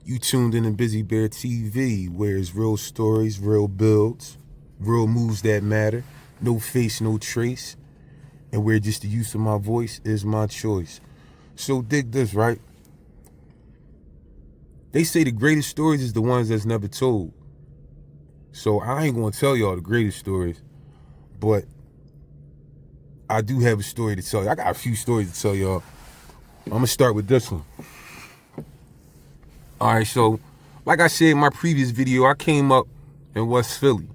You tuned in to Busy Bear TV, where it's real stories, real builds, real moves that matter, no face, no trace, and where just the use of my voice is my choice. So dig this, right? They say the greatest stories is the ones that's never told. So I ain't gonna tell y'all the greatest stories, but I do have a story to tell you. I got a few stories to tell y'all. I'm gonna start with this one. All right, so like I said in my previous video, I came up in West Philly.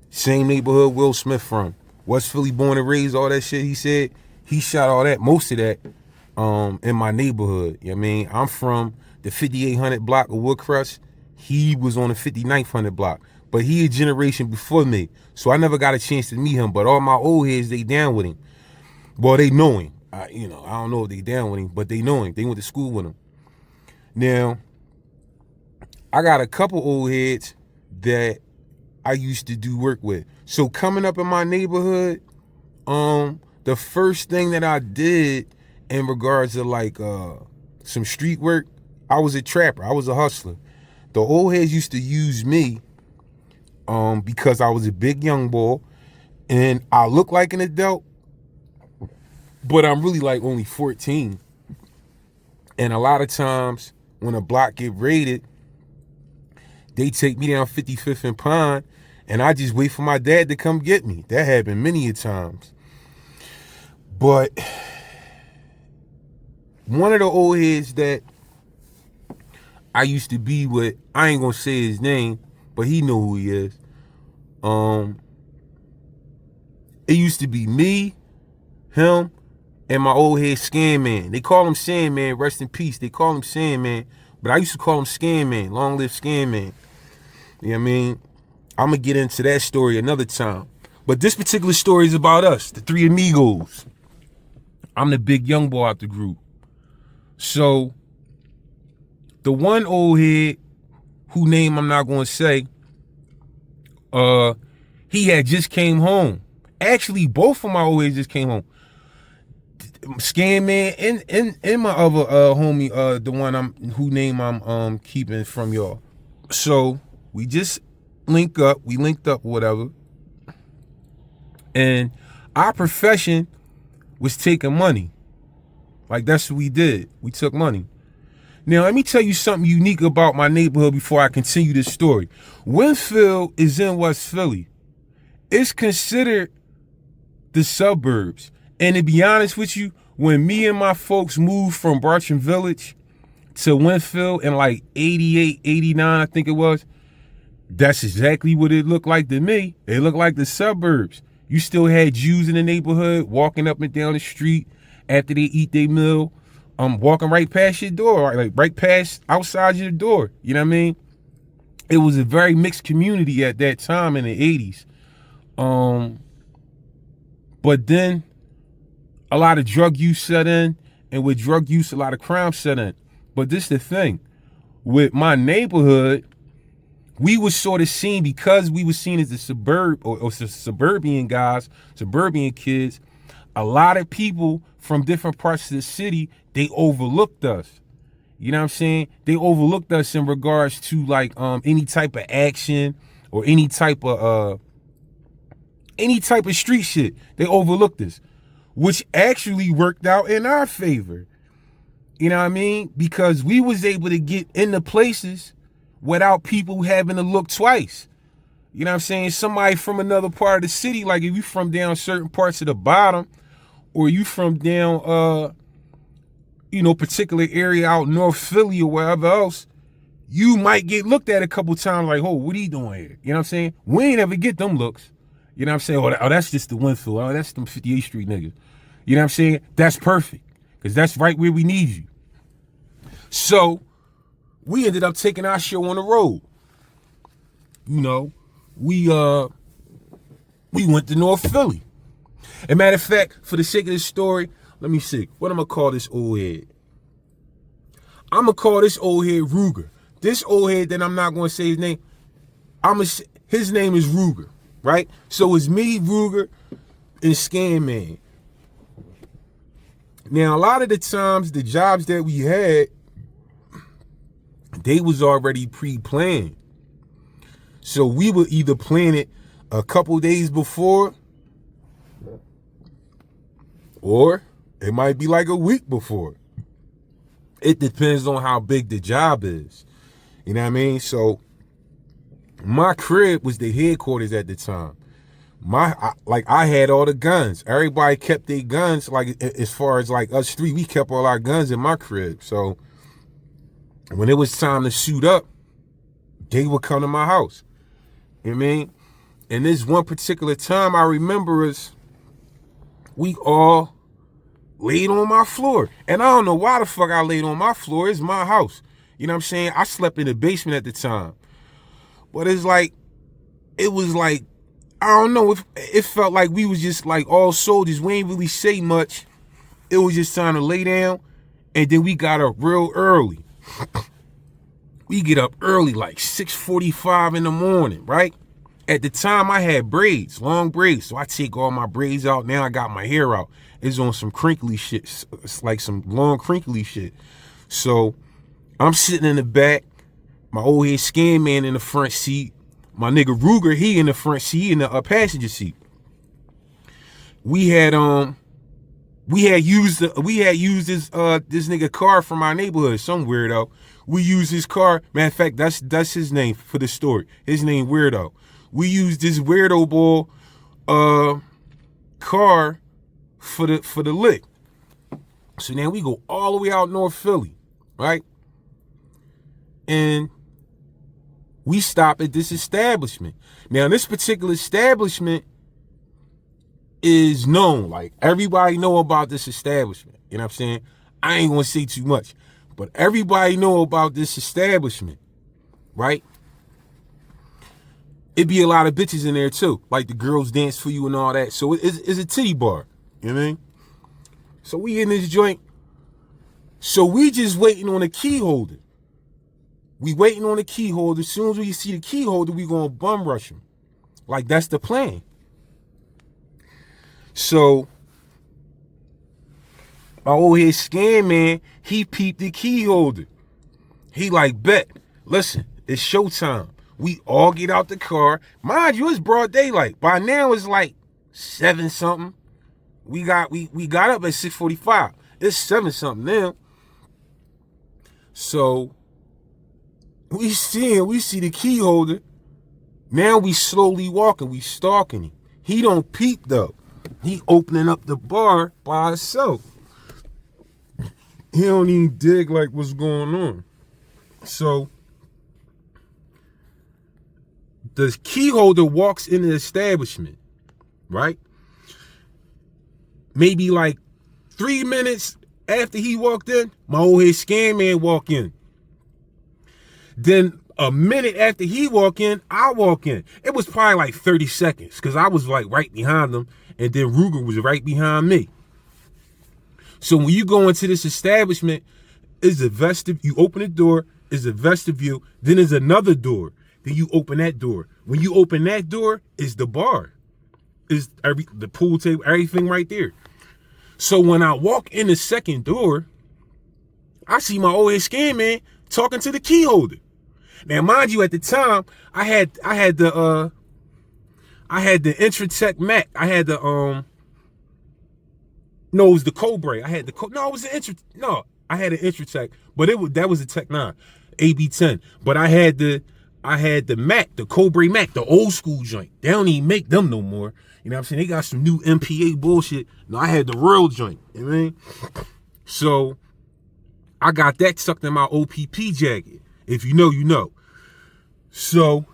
Same neighborhood Will Smith from. West Philly, born and raised, all that shit he said. He shot all that, most of that, in my neighborhood. You know what I mean? I'm from the 5800 block of Woodcrest. He was on the 5900 block. But he a generation before me. So I never got a chance to meet him. But all my old heads, they down with him. Well, they know him. I don't know if they down with him, but they know him. They went to school with him. Now, I got a couple old heads that I used to do work with. So coming up in my neighborhood, the first thing that I did in regards to like some street work, I was a trapper. I was a hustler. The old heads used to use me because I was a big young boy and I look like an adult, but I'm really like only 14. And a lot of times when a block get raided, they take me down 55th and Pine, and I just wait for my dad to come get me. That happened many a times. But one of the old heads that I used to be with, I ain't gonna say his name, but he know who he is. It used to be me, him, and my old head Scanman. They call him Sandman, rest in peace. They call him Sandman, but I used to call him Scanman, long live Scanman. You know what I mean? I'm gonna get into that story another time. But this particular story is about us, the three amigos. I'm the big young boy out the group. So, the one old head, whose name I'm not gonna say, he had just came home. Actually, both of my old heads just came home. Scanman and my other homie, the one who name I'm keeping from y'all. So we just linked up, whatever. And our profession was taking money. Like that's what we did. We took money. Now let me tell you something unique about my neighborhood before I continue this story. Winfield is in West Philly. It's considered the suburbs. And to be honest with you, when me and my folks moved from Bartram Village to Winfield in like 88, 89, I think it was, that's exactly what it looked like to me. It looked like the suburbs. You still had Jews in the neighborhood walking up and down the street after they eat their meal, walking right past your door, like right past outside your door. You know what I mean? It was a very mixed community at that time in the 80s. But then a lot of drug use set in, and with drug use, a lot of crime set in. But this is the thing. With my neighborhood, we was sort of seen, because we were seen as the suburban guys, suburban kids, a lot of people from different parts of the city, they overlooked us. You know what I'm saying? They overlooked us in regards to like any type of action or any type of street shit. They overlooked us, which actually worked out in our favor. You know what I mean? Because we was able to get into places without people having to look twice. You know what I'm saying? Somebody from another part of the city, like if you from down certain parts of the bottom, or you from down, particular area out North Philly or wherever else, you might get looked at a couple times like, oh, what are you doing here? You know what I'm saying? We ain't ever get them looks. You know what I'm saying? Oh, that's just the Winfield. Oh, that's them 58th Street niggas. You know what I'm saying? That's perfect, because that's right where we need you. So we ended up taking our show on the road. We went to North Philly. As a matter of fact, for the sake of this story, let me see. What am I gonna call this old head? I'm gonna call this old head Ruger. This old head that I'm not gonna say his name, his name is Ruger, right? So it's me, Ruger, and Scanman. Now, a lot of the times, the jobs that we had, They was already pre-planned. So we would either plan it a couple days before, or it might be like a week before. It depends on how big the job is. You know what I mean? So my crib was the headquarters at the time. I had all the guns. Everybody kept their guns. Like, as far as like us three, we kept all our guns in my crib. So when it was time to shoot up, they would come to my house. You know what I mean? And this one particular time I remember is we all laid on my floor. And I don't know why the fuck I laid on my floor. It's my house. You know what I'm saying? I slept in the basement at the time. But it was like, I don't know, it felt like we was just like all soldiers. We ain't really say much. It was just time to lay down. And then we got up real early. We get up early, like 6:45 in the morning, right? At the time, I had braids, long braids. So I take all my braids out. Now I got my hair out. It's on some crinkly shit. It's like some long crinkly shit. So I'm sitting in the back. My old head scan man in the front seat. My nigga Ruger, he in the front seat, in the passenger seat. We had used this nigga car from our neighborhood, some weirdo. We used his car. Matter of fact, that's his name for the story. His name Weirdo. We used this weirdo boy car for the lick. So now we go all the way out North Philly, right? And we stop at this establishment. Now, this particular establishment is known. Like, everybody know about this establishment. You know what I'm saying? I ain't gonna say too much, but everybody know about this establishment, right? It be a lot of bitches in there too. Like, the girls dance for you and all that. So it's a titty bar. You know what I mean? So we in this joint. So we just waiting on a key holder. We waiting on the key holder. As soon as we see the key holder, we gonna bum rush him. Like, that's the plan. So my old head scan man, he peeped the key holder. He like, bet, listen, it's showtime. We all get out the car. Mind you, it's broad daylight. By now it's like 7 something. We got up at 6:45. It's 7 something now. So we see the key holder. Now we slowly walking, we stalking him. He don't peep though. He opening up the bar by himself. He don't even dig like what's going on. So the key holder walks in the establishment, right? Maybe like 3 minutes after he walked in, my old head scan man walk in. Then a minute after he walk in, I walk in. It was probably like 30 seconds because I was like right behind him, and then Ruger was right behind me. So when you go into this establishment, is a vestibule. You open the door, is a vestibule. Then there's another door. Then you open that door. When you open that door, is the bar. Is the pool table, everything right there. So when I walk in the second door, I see my old head scan man talking to the key holder. Now, mind you, at the time, I had the Intratec Mac. I had the no, it was the Cobra. I had the I had an Intratec, but that was a Tech 9, AB10. But I had the Mac, the Cobra Mac, the old school joint. They don't even make them no more. You know what I'm saying? They got some new MPA bullshit. No, I had the real joint. You know what I mean? So I got that tucked in my OPP jacket. If you know, you know. So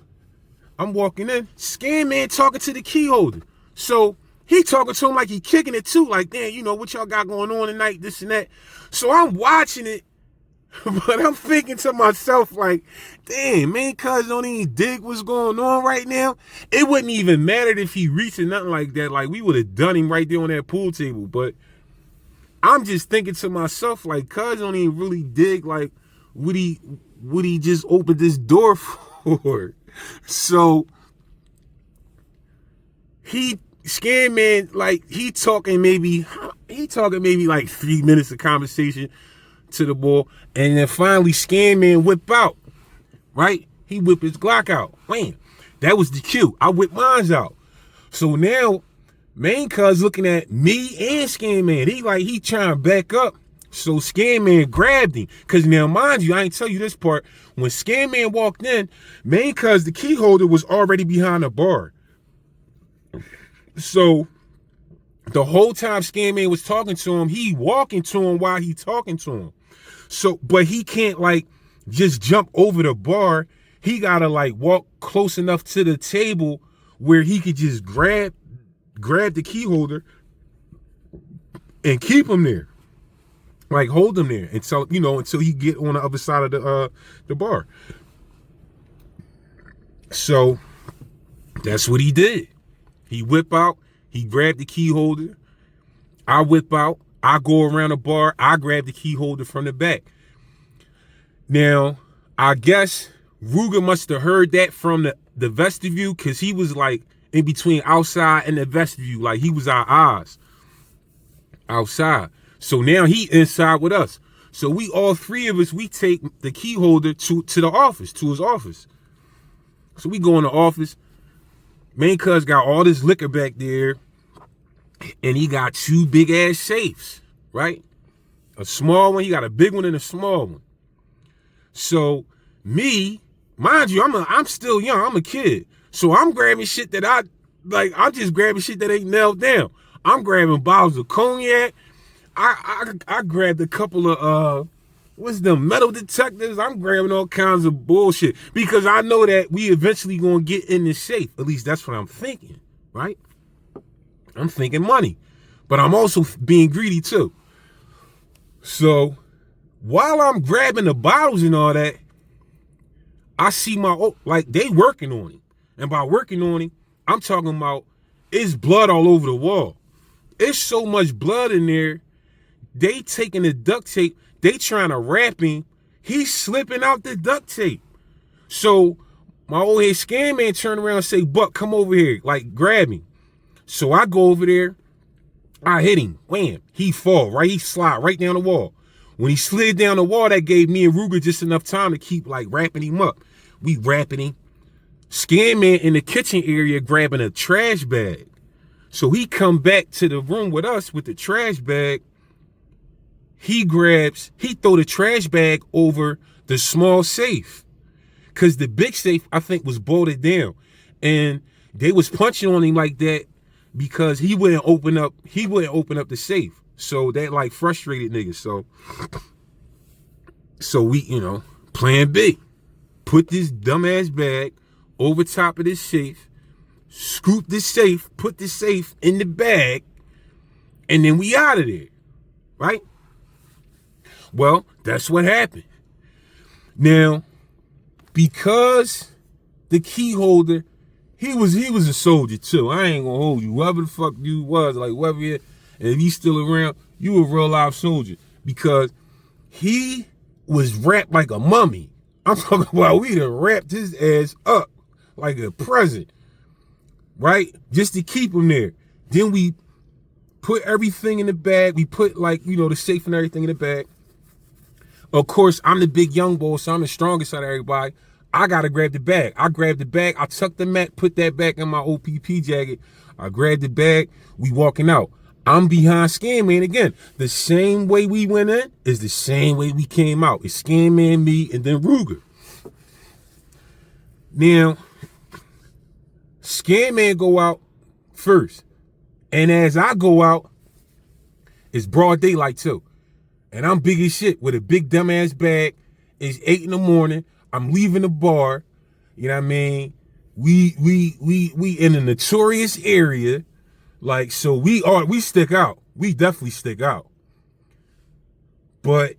I'm walking in, scan man talking to the key holder. So he talking to him like he kicking it too, like, damn, you know, what y'all got going on tonight, this and that. So I'm watching it, but I'm thinking to myself, like, damn, man, cuz don't even dig what's going on right now. It wouldn't even matter if he reached or nothing like that. Like, we would have done him right there on that pool table. But I'm just thinking to myself, like, cuz don't even really dig, like, would he just open this door for? So scan man, like, he talking maybe like 3 minutes of conversation. to the ball, and then finally Scan Man whip out, right? He whip his Glock out. Man, that was the cue. I whip mine out. So now, main cuz looking at me and Scan Man. He trying to back up. So Scan Man grabbed him. Cause now, mind you, I ain't tell you this part. When Scan Man walked in, main cuz the key holder was already behind the bar. So the whole time Scan Man was talking to him, he walking to him while he talking to him. So, but he can't like just jump over the bar. He gotta like walk close enough to the table where he could just grab the key holder and keep him there. Like hold him there until he get on the other side of the bar. So that's what he did. He whip out, he grabbed the key holder. I whip out, I go around the bar, I grab the key holder from the back. Now, I guess Ruger must have heard that from the vestibule, because he was like in between outside and the vestibule. Like he was our eyes outside. So now he inside with us. So we all three of us, we take the key holder to the office, to his office. So we go in the office. Main cuz got all this liquor back there, and he got two big ass safes, right? A small one, he got a big one and a small one. So me, mind you, I'm still young, I'm a kid. So I'm grabbing shit that I'm just grabbing shit that ain't nailed down. I'm grabbing bottles of cognac. I grabbed a couple of what's them metal detectors. I'm grabbing all kinds of bullshit because I know that we eventually gonna get in this safe. At least that's what I'm thinking, right? I'm thinking money, but I'm also being greedy too. So while I'm grabbing the bottles and all that, I see they working on him. And by working on him, I'm talking about it's blood all over the wall. It's so much blood in there. They taking the duct tape, they trying to wrap him. He's slipping out the duct tape. So my old head Scan Man turned around and say, Buck, come over here, like grab me. So I go over there, I hit him, wham, he fall, right? He slide right down the wall. When he slid down the wall, that gave me and Ruger just enough time to keep like wrapping him up. We wrapping him. Scan Man in the kitchen area grabbing a trash bag. So he come back to the room with us with the trash bag. He throw the trash bag over the small safe. Cause the big safe, I think, was bolted down. And they was punching on him like that because he wouldn't open up the safe. So that like frustrated niggas. So we, plan B. Put this dumbass bag over top of this safe, scoop the safe, put the safe in the bag, and then we out of there, right? Well, that's what happened. Now, because the key holder, he was a soldier too. I ain't gonna hold you. Whoever the fuck you was, like whoever you, and if he's still around, you a real live soldier. Because he was wrapped like a mummy. I'm talking about we done wrapped his ass up like a present, right? Just to keep him there. Then we put everything in the bag. We put the safe and everything in the bag. Of course, I'm the big young boy, so I'm the strongest out of everybody. I gotta grab the bag. I grabbed the bag. I tucked the mat, put that back in my OPP jacket. I grabbed the bag. We walking out. I'm behind Scan Man again. The same way we went in is the same way we came out. It's Scan Man, me, and then Ruger. Now, Scan Man go out first. And as I go out, it's broad daylight too. And I'm big as shit with a big dumbass bag. It's 8 in the morning. I'm leaving the bar. You know what I mean? We in a notorious area. Like, so we stick out. We definitely stick out. But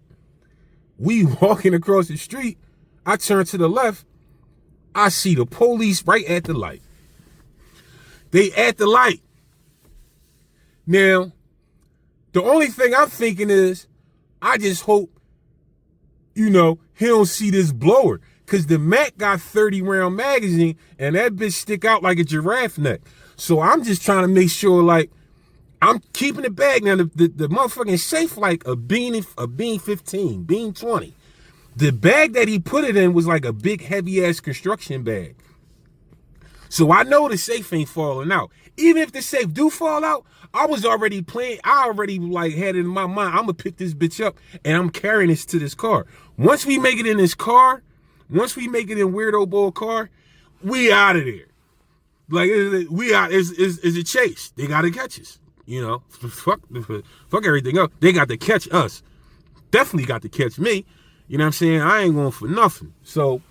we walking across the street. I turn to the left. I see the police right at the light. They at the light. Now, the only thing I'm thinking is, I just hope, he don't see this blower. Because the Mac got 30 round magazine and that bitch stick out like a giraffe neck. So I'm just trying to make sure, like, I'm keeping the bag now. The motherfucking safe like a bean 15, bean 20. The bag that he put it in was like a big heavy ass construction bag. So I know the safe ain't falling out. Even if the safe do fall out, I was already playing. I already like had it in my mind. I'm gonna pick this bitch up and I'm carrying this to this car. Once we make it in this car, once we make it in Weirdo Bull car, we out of there. Like we out is a chase. They gotta catch us. You know, fuck everything else. They got to catch us. Definitely got to catch me. You know what I'm saying? I ain't going for nothing. So,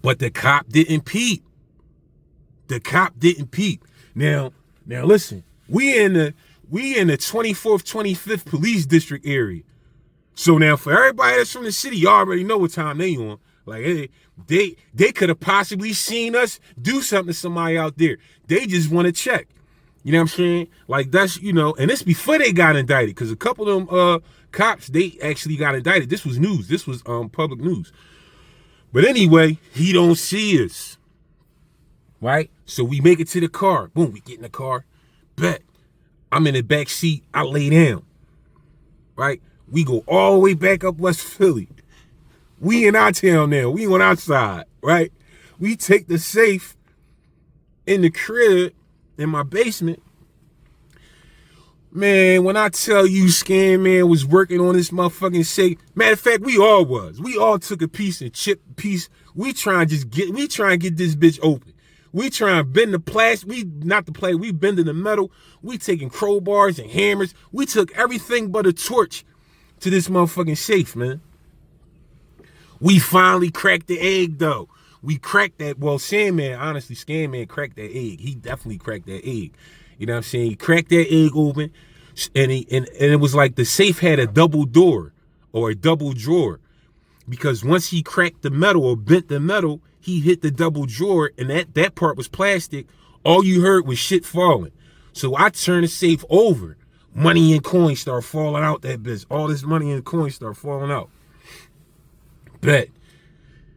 but the cop didn't peep. The cop didn't peep. Now listen, we in the 24th, 25th police district area. So now for everybody that's from the city, y'all already know what time they on. Like they could have possibly seen us do something to somebody out there. They just want to check. You know what I'm saying? Like that's, you know, and this before they got indicted, because a couple of them cops, they actually got indicted. This was news. This was public news. But anyway, he don't see us. Right? So we make it to the car. Boom, we get in the car. Bet. I'm in the back seat. I lay down. Right? We go all the way back up West Philly. We in our town now. We on our side. Right? We take the safe in the crib in my basement. Man, when I tell you Scan Man was working on this motherfucking safe, matter of fact, we all was. We all took a piece and chipped a piece. We try and get this bitch open. We try and bend the plastic. We bending the metal. We taking crowbars and hammers. We took everything but a torch to this motherfucking safe, man. We finally cracked the egg though. We cracked that. Well, Sandman, honestly, Scanman cracked that egg. He definitely cracked that egg. You know what I'm saying? He cracked that egg open, and it was like the safe had a double door or a double drawer, because once he cracked the metal or bent the metal, he hit the double drawer, and that part was plastic. All you heard was shit falling. So I turned the safe over. Money and coins start falling out that bitch. All this money and coins start falling out. Bet.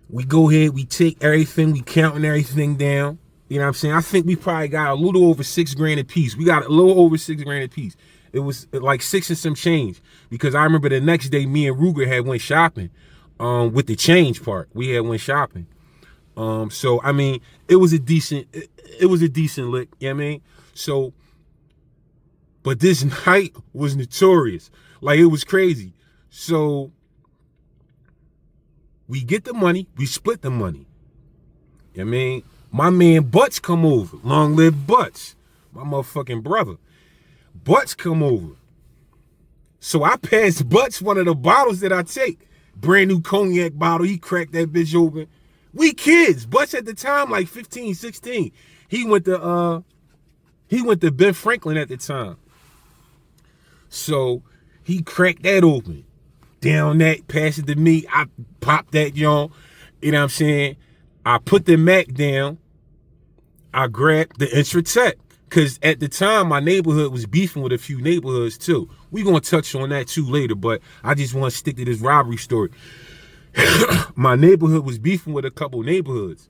We go ahead, we take everything, we counting everything down. You know what I'm saying? I think we probably got a little over $6,000 a piece. We got a little over $6,000 a piece. It was like 6 and some change, because I remember the next day me and Ruger had went shopping with the change part. We had went shopping. So I mean, it was a decent lick, you know what I mean? So, but this night was notorious. Like, it was crazy. So we get the money, we split the money. You know what I mean? My man Butts come over. Long live Butts. My motherfucking brother. Butts come over. So I passed Butts one of the bottles that I take. Brand new cognac bottle. He cracked that bitch open. We kids. Butts at the time, like 15, 16. He went to Ben Franklin at the time. So he cracked that open. Down that, pass it to me. I popped that, y'all. You know what I'm saying? I put the Mac down. I grabbed the Intratec. Because at the time, my neighborhood was beefing with a few neighborhoods too. We're going to touch on that too later, but I just want to stick to this robbery story. My neighborhood was beefing with a couple neighborhoods.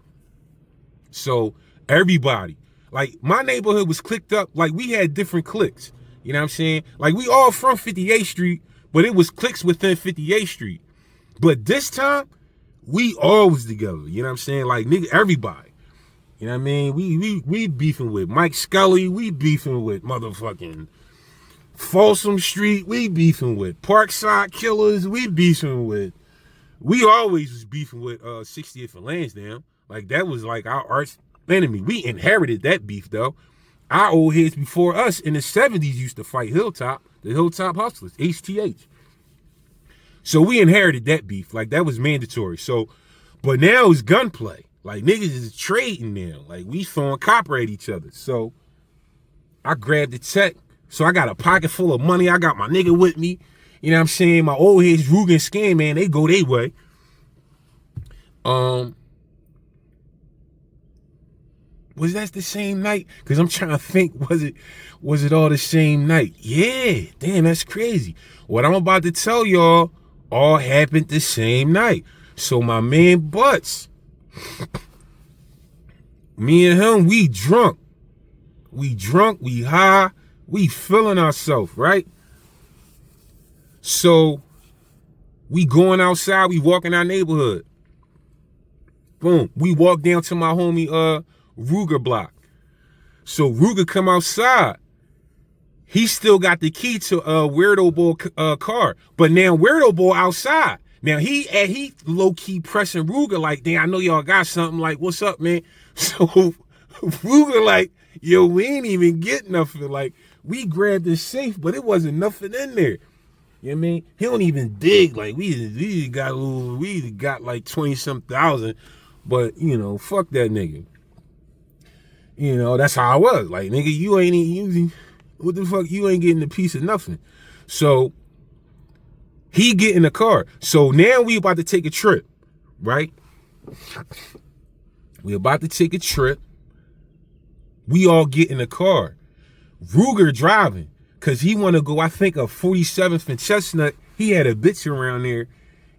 So everybody, like, my neighborhood was clicked up. Like, we had different cliques. You know what I'm saying? Like, we all from 58th Street, but it was cliques within 58th Street. But this time, we all was together. You know what I'm saying? Like, nigga, everybody. You know what I mean? We beefing with Mike Scully. We beefing with motherfucking Folsom Street. We beefing with Parkside Killers. We beefing with... We always was beefing with 60th and Lansdowne. Like, that was like our arch enemy. We inherited that beef, though. Our old heads before us in the 70s used to fight Hilltop, the Hilltop Hustlers, HTH. So we inherited that beef. Like, that was mandatory. So, but now it's gunplay. Like, niggas is trading now. Like, we throwing copper at each other. So I grabbed the tech. So I got a pocket full of money. I got my nigga with me. You know what I'm saying? My old heads, Ruger and Scan, man, they go their way. Was that the same night? Because I'm trying to think, was it all the same night? Yeah, damn, that's crazy. What I'm about to tell y'all all happened the same night. So my man Butts, me and him, we drunk. We drunk, we high, we feeling ourselves, right? So we going outside, we walk in our neighborhood. Boom, we walk down to my homie Ruger block. So Ruger come outside. He still got the key to Weirdo Boy car, but now Weirdo Boy outside. Now he low key pressing Ruger like, damn, I know y'all got something. Like, what's up, man? So Ruger like, yo, we ain't even get nothing. Like, we grabbed the safe, but it wasn't nothing in there. You know what I mean? He don't even dig. Like, we got like 20-some thousand, but you know, fuck that nigga. You know, that's how I was. Like, nigga, you ain't even, what the fuck, you ain't getting a piece of nothing. So he get in the car. So now we about to take a trip, right? We about to take a trip. We all get in the car. Ruger driving, because he want to go, I think, a 47th and Chestnut. He had a bitch around there.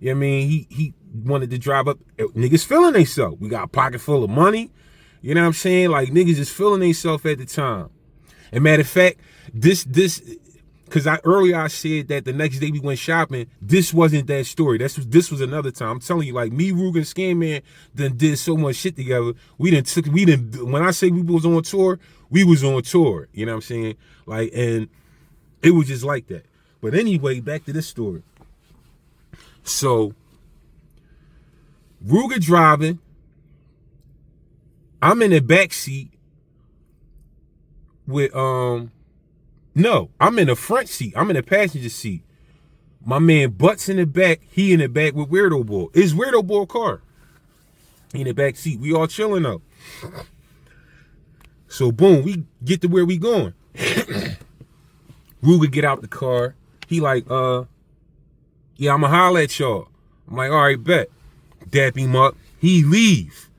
You know what I mean? He wanted to drive up. Niggas feeling themselves. We got a pocket full of money. You know what I'm saying? Like, niggas is feeling themselves at the time. And matter of fact, this, because earlier I said that the next day we went shopping, this wasn't that story. This was another time. I'm telling you, like, me, Ruger, and Scan Man done did so much shit together. When I say we was on tour, we was on tour. You know what I'm saying? Like, and it was just like that. But anyway, back to this story. So, Ruger driving. I'm in the back seat with, no, I'm in the front seat. I'm in the passenger seat. My man Butts in the back. He in the back with Weirdo Boy. It's Weirdo Boy car. He in the back seat. We all chilling up. So boom, we get to where we going. Ruger get out the car. He like, yeah, I'ma holler at y'all. I'm like, all right, bet. Dap him up. He leave.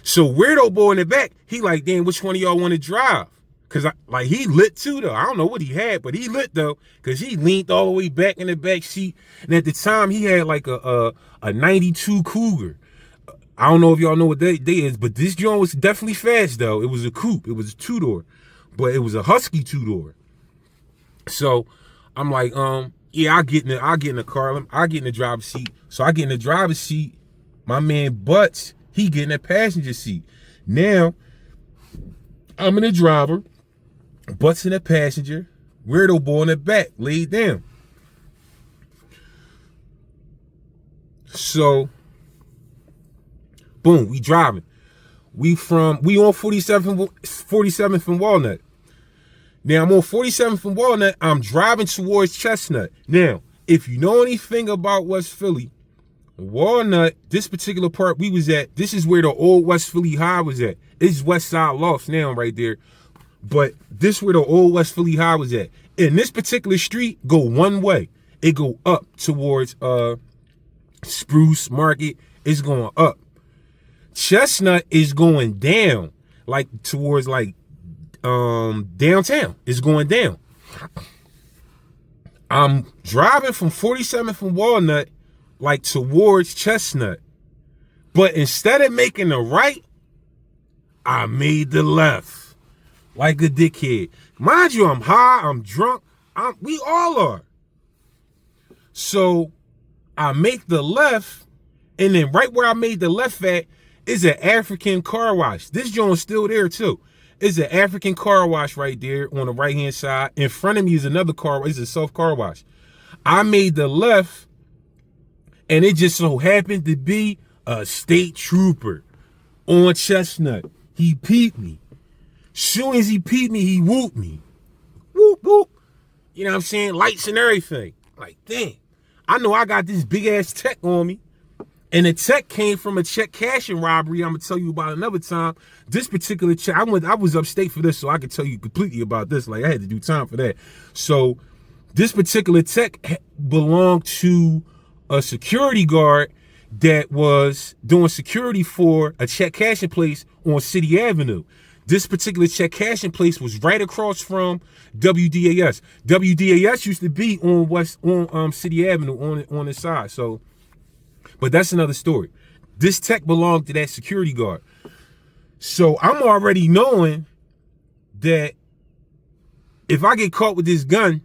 So Weirdo Boy in the back, he like, damn, which one of y'all want to drive? Cause like he lit too though. I don't know what he had, but he lit though. Cause he leaned all the way back in the back seat. And at the time he had like a 92 Cougar. I don't know if y'all know what they is, but this joint was definitely fast though. It was a coupe. It was a two-door. But it was a Husky two-door. So I'm like, yeah, I'll get in the car. I'll get in the driver's seat. So I get in the driver's seat. My man Butts, he get in the passenger seat. Now, I'm in the driver. Butts in the passenger. Weirdo Boy in the back, laid down. So, boom, we driving. We on 47th and Walnut. Now, I'm on 47th and Walnut. I'm driving towards Chestnut. Now, if you know anything about West Philly, Walnut, this particular part we was at, this is where the old West Philly High was at. It's West Side Lofts now right there. But this where the old West Philly High was at. And this particular street go one way. It go up towards Spruce Market. It's going up. Chestnut is going down, like towards like downtown. It's going down. I'm driving from 47th and Walnut like towards Chestnut. But instead of making the right, I made the left. Like a dickhead. Mind you, I'm high, I'm drunk. We all are. So I make the left, and then right where I made the left at is an African car wash. This joint's still there too. It's an African car wash right there on the right hand side. In front of me is another car wash. It's a self car wash. I made the left, and it just so happened to be a state trooper on Chestnut. He peeped me. Soon as he peeped me, he whooped me. Whoop, whoop. You know what I'm saying? Lights and everything. Like, damn. I know I got this big ass tech on me. And the tech came from a check cashing robbery. I'm gonna tell you about another time. This particular check, I was upstate for this, so I could tell you completely about this. Like, I had to do time for that. So this particular tech belonged to a security guard that was doing security for a check cashing place on City Avenue. This particular check cashing place was right across from WDAS. WDAS used to be on City Avenue on the side. So, but that's another story. This tech belonged to that security guard. So I'm already knowing that if I get caught with this gun,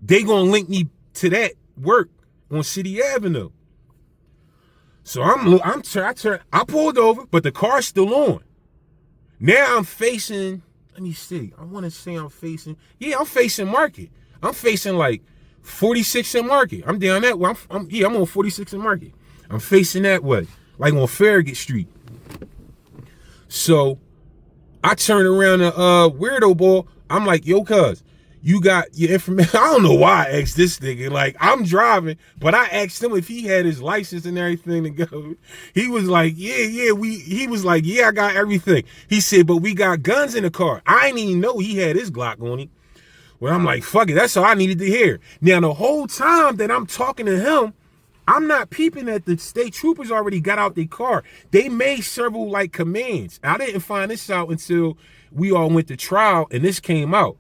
they gonna link me to that work on City Avenue. So I pulled over, but the car's still on. Now I'm facing, let me see. I want to say I'm facing Market. I'm facing like 46 and Market. I'm down that way. I'm on 46 and Market. I'm facing that way, like on Farragut Street. So I turn around to Weirdo Boy. I'm like, yo, cuz, you got your information. I don't know why I asked this nigga. Like, I'm driving, but I asked him if he had his license and everything to go. He was like, he was like, yeah, I got everything. He said, but we got guns in the car. I didn't even know he had his Glock on him. Well, I'm like, fuck it. That's all I needed to hear. Now, the whole time that I'm talking to him, I'm not peeping that the state troopers already got out their car. They made several like commands. I didn't find this out until we all went to trial and this came out.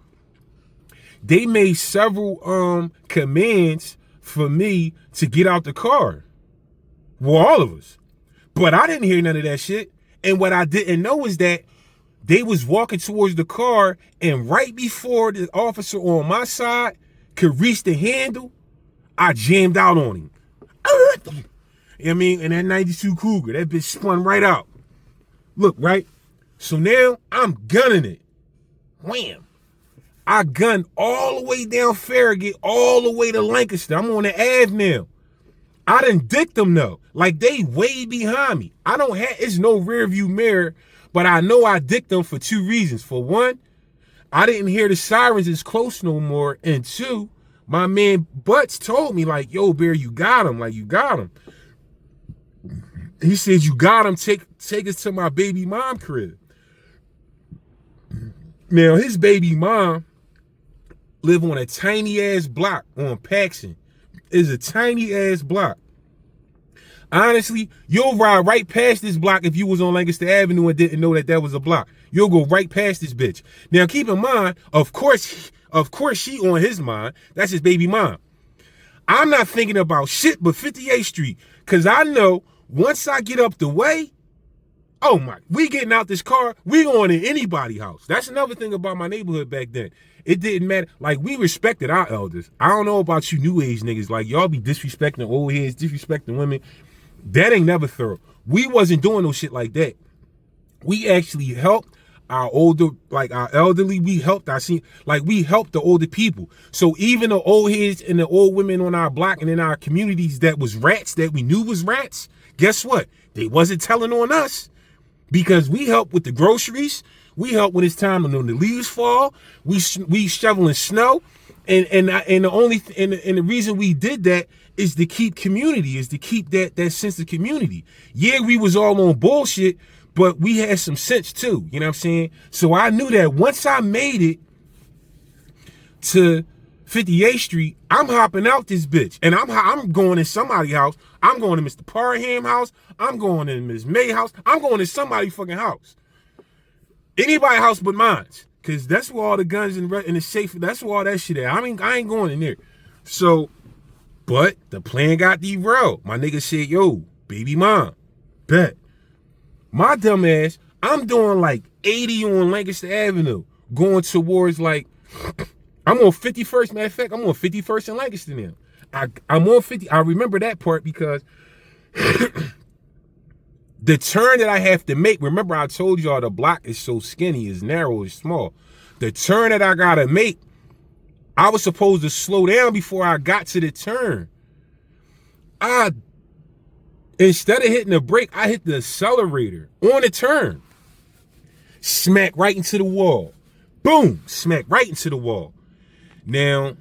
They made several commands for me to get out the car. Well, all of us. But I didn't hear none of that shit. And what I didn't know is that they was walking towards the car, and right before the officer on my side could reach the handle, I jammed out on him. You know what I mean? And that 92 Cougar, that bitch spun right out. Look, right? So now I'm gunning it. Wham. I gunned all the way down Farragut, all the way to Lancaster. I'm on the Ave now. I done dicked them though. Like they way behind me. It's no rear view mirror, but I know I dicked them for two reasons. For one, I didn't hear the sirens as close no more. And two, my man Butts told me like, yo, Bear, you got him. Like, you got him. He said, you got him. Take us to my baby mom crib. Now, his baby mom live on a tiny ass block on Paxson. It's a tiny ass block. Honestly, you'll ride right past this block if you was on Lancaster Avenue and didn't know that was a block. You'll go right past this bitch. Now, keep in mind, of course she on his mind. That's his baby mom. I'm not thinking about shit but 58th Street, because I know once I get up the way, oh my, we getting out this car, we going to anybody's house. That's another thing about my neighborhood back then. It didn't matter. Like, we respected our elders. I don't know about you new age niggas. Like, y'all be disrespecting old heads, disrespecting women. That ain't never thorough. We wasn't doing no shit like that. We actually helped our older, like our elderly. We helped we helped the older people. So even the old heads and the old women on our block and in our communities that was rats, that we knew was rats, guess what? They wasn't telling on us. Because we help with the groceries, we help when it's time when the leaves fall. We shoveling snow, and the reason we did that is to keep community, is to keep that sense of community. Yeah, we was all on bullshit, but we had some sense too. You know what I'm saying? So I knew that once I made it to 58th Street, I'm hopping out this bitch, and I'm going to somebody's house. I'm going to Mr. Parham house. I'm going to Ms. May house. I'm going to somebody's fucking house. Anybody's house but mine, because that's where all the guns and the safe. That's where all that shit at. I mean, I ain't going in there. So, but the plan got derailed. My nigga said, "Yo, baby mom, bet." My dumb ass, I'm doing like 80 on Lancaster Avenue, going towards like. I'm on 51st, matter of fact, I'm on 51st in Lancaster now. I'm on 50, I remember that part because the turn that I have to make, remember I told y'all the block is so skinny, it's narrow, it's small. The turn that I gotta make, I was supposed to slow down before I got to the turn. Instead of hitting the brake, I hit the accelerator on the turn. Smack right into the wall. Boom, smack right into the wall. Now,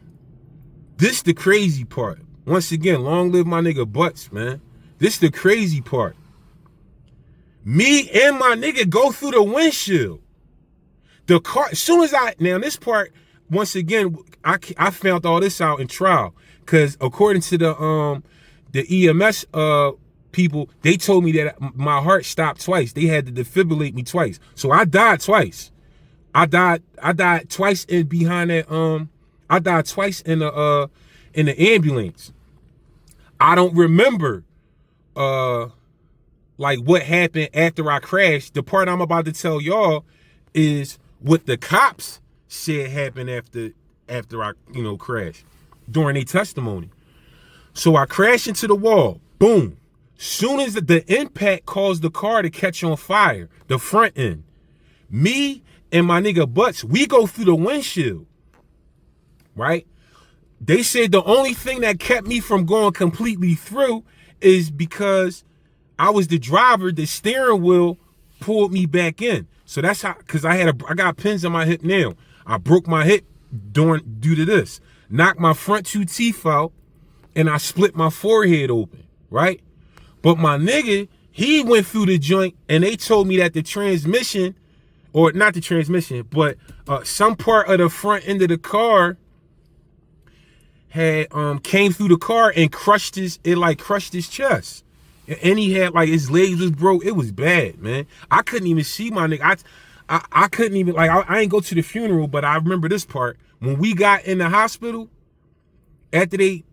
this the crazy part. Once again, long live my nigga Butts, man. This the crazy part. Me and my nigga go through the windshield. The car, as soon as now this part, once again, I found all this out in trial. Because according to the EMS people, they told me that my heart stopped twice. They had to defibrillate me twice. So I died twice. I died twice behind that I died twice in the ambulance. I don't remember like what happened after I crashed. The part I'm about to tell y'all is what the cops said happened after I, crashed during their testimony. So I crashed into the wall. Boom. Soon as the impact caused the car to catch on fire, the front end, me and my nigga Butts, we go through the windshield, right? They said the only thing that kept me from going completely through is because I was the driver, the steering wheel pulled me back in. So that's how, because I got pins on my hip now. I broke my hip due to this. Knocked my front 2 teeth out, and I split my forehead open, right? But my nigga, he went through the joint, and they told me that the transmission, or not the transmission, but some part of the front end of the car had came through the car and crushed his chest. And he had, like, his legs was broke. It was bad, man. I couldn't even see my nigga. I couldn't even, like, I ain't go to the funeral, but I remember this part. When we got in the hospital, after they,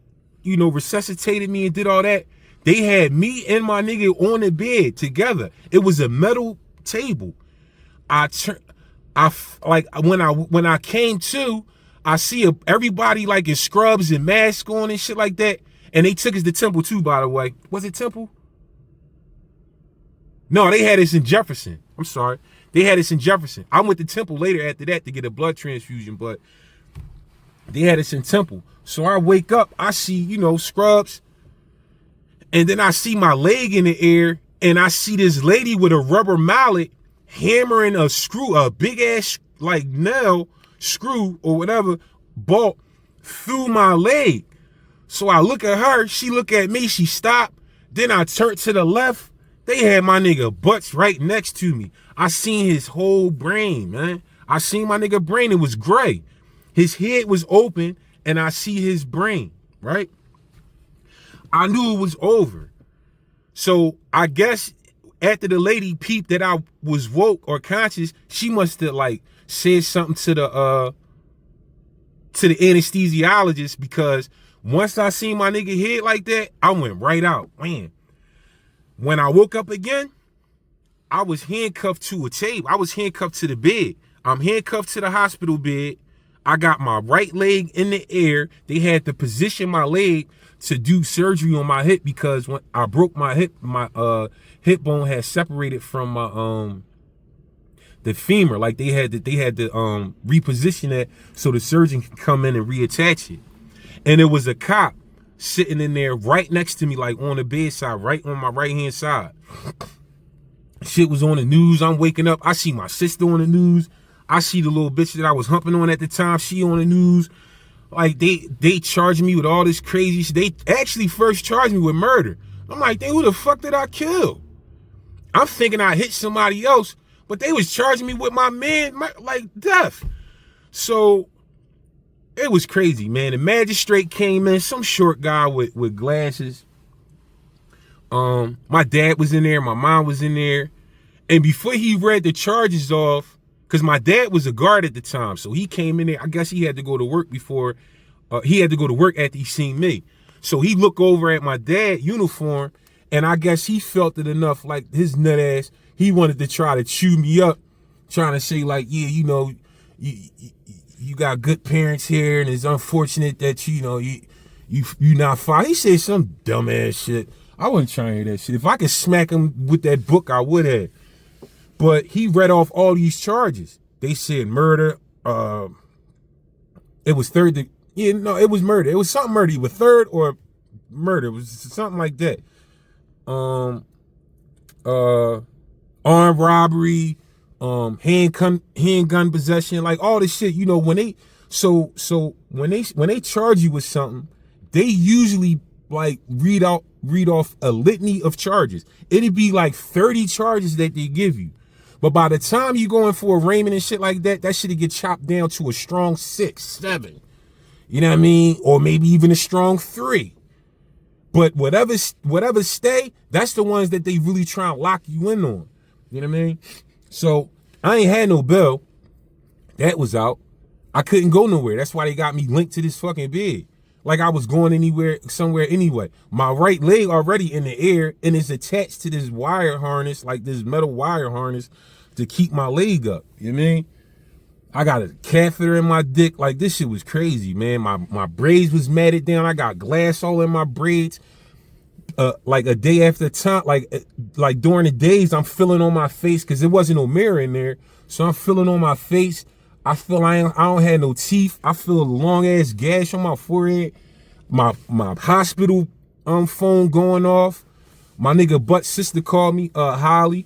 resuscitated me and did all that, they had me and my nigga on the bed together. It was a metal table. When I came to, I see everybody like in scrubs and masks on and shit like that. And they took us to Temple too, by the way. Was it Temple? No, they had us in Jefferson. I'm sorry. They had us in Jefferson. I went to Temple later after that to get a blood transfusion, but they had us in Temple. So I wake up, I see, scrubs. And then I see my leg in the air, and I see this lady with a rubber mallet hammering a big ass, like, nail, screw, or whatever, bolt through my leg. So I look at her, she look at me, she stopped. Then I turned to the left. They had my nigga Butts right next to me. I seen his whole brain, man. I seen my nigga brain. It was gray. His head was open, and I see his brain, right? I knew it was over. So I guess after the lady peeped that I was woke or conscious, she must have, like, said something to the anesthesiologist, because once I seen my nigga head like that, I went right out, man. When I woke up again, I was handcuffed to a table. I was handcuffed to the bed. I'm handcuffed to the hospital bed. I got my right leg in the air. They had to position my leg to do surgery on my hip, because when I broke my hip hip bone had separated from my the femur. Like, they had to reposition that so the surgeon can come in and reattach it. And it was a cop sitting in there right next to me, like on the bedside, right on my right hand side. Shit was on the news. I'm waking up. I see my sister on the news. I see the little bitch that I was humping on at the time. She on the news. Like, they charged me with all this crazy shit. They actually first charged me with murder. I'm like, who the fuck did I kill? I'm thinking I hit somebody else, but they was charging me with my man, like, death. So it was crazy, man. The magistrate came in, some short guy with glasses. My dad was in there, my mom was in there. And before he read the charges off, because my dad was a guard at the time, so he came in there. I guess he had to go to work before, he had to go to work after he seen me. So he looked over at my dad's uniform, and I guess he felt it enough, like his nut ass, he wanted to try to chew me up, trying to say, like, yeah, you got good parents here, and it's unfortunate that, you not fine. He said some dumb ass shit. I wasn't trying to hear that shit. If I could smack him with that book, I would have. But he read off all these charges. They said murder. It was it was murder. It was something murder. Either third or murder. It was something like that. Armed robbery, handgun possession, like all this shit. When they when they charge you with something, they usually, like, read off a litany of charges. It'd be like 30 charges that they give you. But by the time you going for arraignment and shit like that, that shit'd get chopped down to a strong 6, 7. You know what I mean? Or maybe even a strong 3. But whatever stay, that's the ones that they really try and lock you in on. You know what I mean? So I ain't had no bail. That was out. I couldn't go nowhere. That's why they got me linked to this fucking bed. Like I was going somewhere anyway. My right leg already in the air, and it's attached to this wire harness, like this metal wire harness, to keep my leg up. You know what I mean? I got a catheter in my dick. Like, this shit was crazy, man. My braids was matted down. I got glass all in my braids. Like a day after time, like during the days, I'm feeling on my face because there wasn't no mirror in there. So I'm feeling on my face. I feel I don't have no teeth. I feel a long ass gash on my forehead. My hospital phone going off. My nigga butt sister called me, Holly.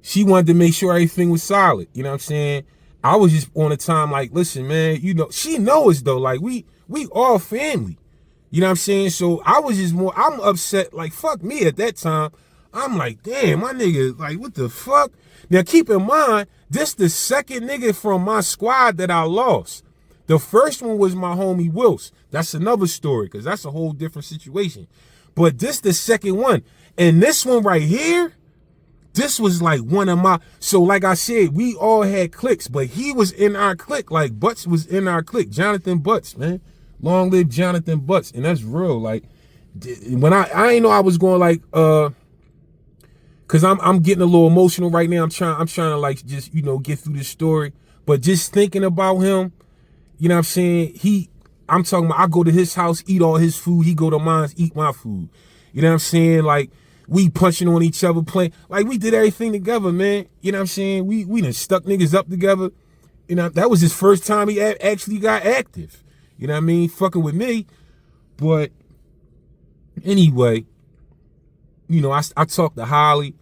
She wanted to make sure everything was solid. You know what I'm saying? I was just on the time like, listen, man, you know, she knows though, like we all family. You know what I'm saying? So I was just I'm upset, like, fuck me at that time. I'm like, damn, my nigga, like, what the fuck? Now, keep in mind, this the second nigga from my squad that I lost. The first one was my homie Wills. That's another story, because that's a whole different situation. But this the second one. And this one right here, this was like one of my, so like I said, we all had cliques, but he was in our clique, like Butts was in our clique. Jonathan Butts, man. Long live Jonathan Butts, and that's real. Like, when I ain't know I was going like, cause I'm getting a little emotional right now. I'm trying to like just, you know, get through this story. But just thinking about him, you know what I'm saying? I'm talking about, I go to his house, eat all his food. He go to mine, eat my food. You know what I'm saying? Like, we punching on each other, playing. Like, we did everything together, man. You know what I'm saying? We done stuck niggas up together. You know, that was his first time he actually got active. You know what I mean? Fucking with me. But anyway, you know, I talked to Holly.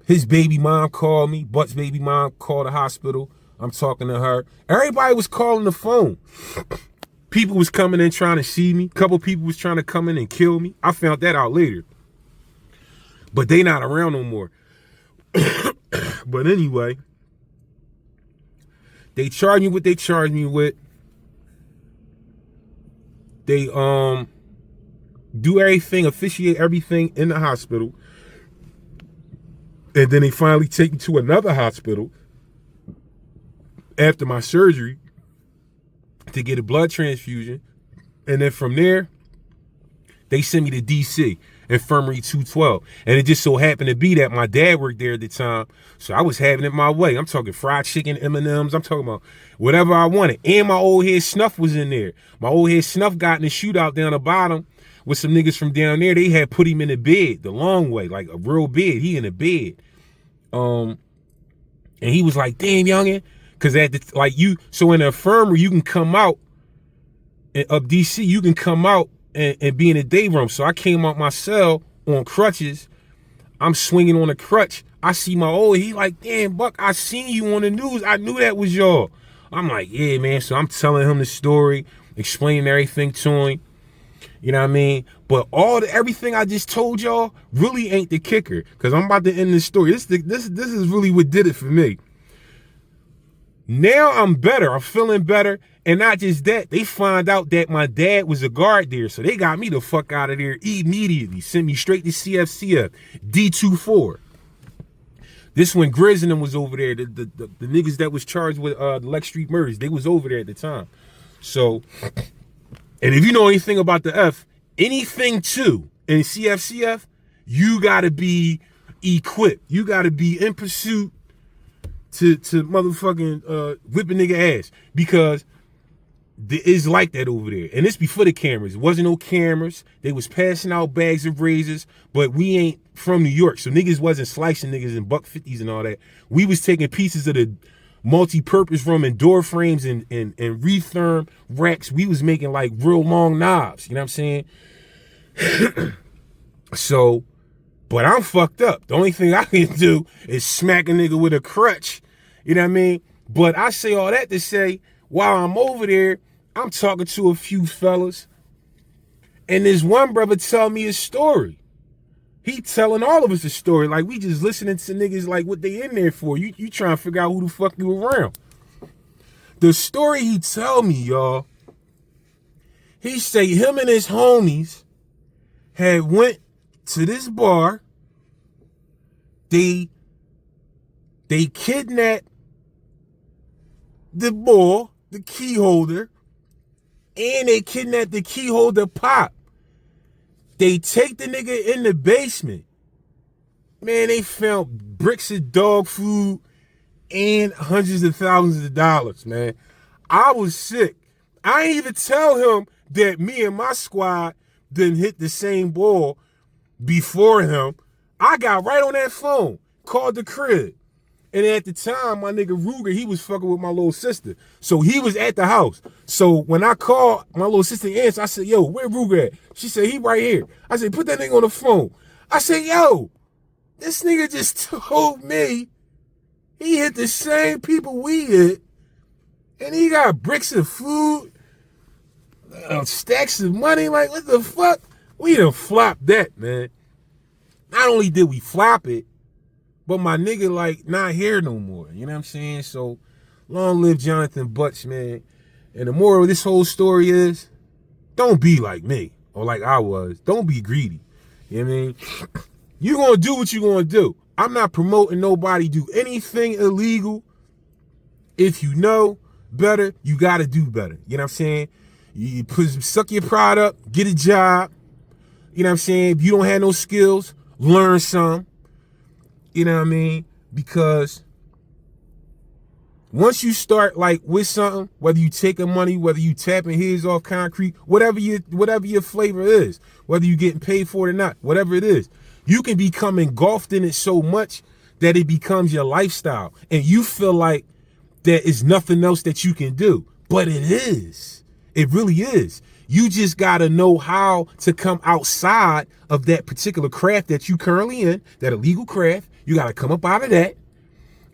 His baby mom called me. Butt's baby mom called the hospital. I'm talking to her. Everybody was calling the phone. People was coming in trying to see me. A couple people was trying to come in and kill me. I found that out later. But they not around no more. But anyway, they charged me what they charged me with. They do everything, officiate everything in the hospital. And then they finally take me to another hospital after my surgery to get a blood transfusion. And then from there, they sent me to DC, Infirmary 212. And it just so happened to be that my dad worked there at the time. So I was having it my way. I'm talking fried chicken, M&Ms. I'm talking about whatever I wanted. And my old head Snuff was in there. My old head Snuff got in a shootout down the bottom with some niggas from down there. They had put him in a bed the long way, like a real bed. He in a bed. And he was like, damn, youngin'. Because at the, like so in the infirmary, you can come out of DC, you can come out and be in a day room. So I came out my cell on crutches. I'm swinging on a crutch. I see my old, he like, damn, Buck, I seen you on the news. I knew that was y'all. I'm like, yeah, man. So I'm telling him the story, explaining everything to him. You know what I mean? But everything I just told y'all really ain't the kicker. Because I'm about to end this story. This is really what did it for me. Now I'm better. I'm feeling better. And not just that, they find out that my dad was a guard there. So they got me the fuck out of there immediately. Sent me straight to CFCF, D24. This when Grizz and them was over there. The niggas that was charged with the Lex Street murders, they was over there at the time. So, and if you know anything about the F, anything too, in CFCF, you gotta be equipped. You gotta be in pursuit to motherfucking whip a nigga ass, because it's like that over there. And it's before the cameras. It wasn't no cameras. They was passing out bags of razors, but we ain't from New York, so niggas wasn't slicing niggas in $1.50s and all that. We was taking pieces of the multi-purpose room and door frames and retherm racks. We was making like real long knobs, you know what I'm saying? So, but I'm fucked up. The only thing I can do is smack a nigga with a crutch, you know what I mean? But I say all that to say, while I'm over there, I'm talking to a few fellas, and this one brother tell me a story. He telling all of us a story, like we just listening to niggas like what they in there for. You trying to figure out who the fuck you around. The story he tell me, y'all, he say him and his homies had went to this bar. They kidnapped the boy, the key holder, and they kidnapped the key holder pop. They take the nigga in the basement. Man, they found bricks of dog food and hundreds of thousands of dollars, man. I was sick. I ain't even tell him that me and my squad didn't hit the same ball before him. I got right on that phone, called the crib. And at the time, my nigga Ruger, he was fucking with my little sister. So he was at the house. So when I called my little sister answer, I said, yo, where Ruger at? She said, he right here. I said, put that nigga on the phone. I said, yo, this nigga just told me he hit the same people we hit. And he got bricks of food, stacks of money. Like, what the fuck? We done flopped that, man. Not only did we flop it, but my nigga, like, not here no more. You know what I'm saying? So, long live Jonathan Butts, man. And the moral of this whole story is, don't be like me, or like I was. Don't be greedy. You know what I mean? You gonna do what you gonna do. I'm not promoting nobody do anything illegal. If you know better, you gotta do better. You know what I'm saying? You suck your pride up, get a job. You know what I'm saying? If you don't have no skills, learn some. You know what I mean? Because once you start like with something, whether you taking money, whether you tapping heads off concrete, whatever your flavor is, whether you getting paid for it or not, whatever it is, you can become engulfed in it so much that it becomes your lifestyle. And you feel like there is nothing else that you can do. But it is. It really is. You just got to know how to come outside of that particular craft that you currently in, that illegal craft. You got to come up out of that.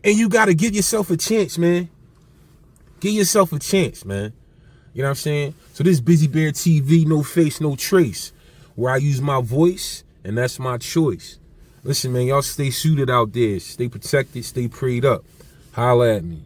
And you got to give yourself a chance, man. Give yourself a chance, man. You know what I'm saying? So this Bizzy Bear TV, no face, no trace, where I use my voice, and that's my choice. Listen, man, y'all stay suited out there. Stay protected. Stay prayed up. Holla at me.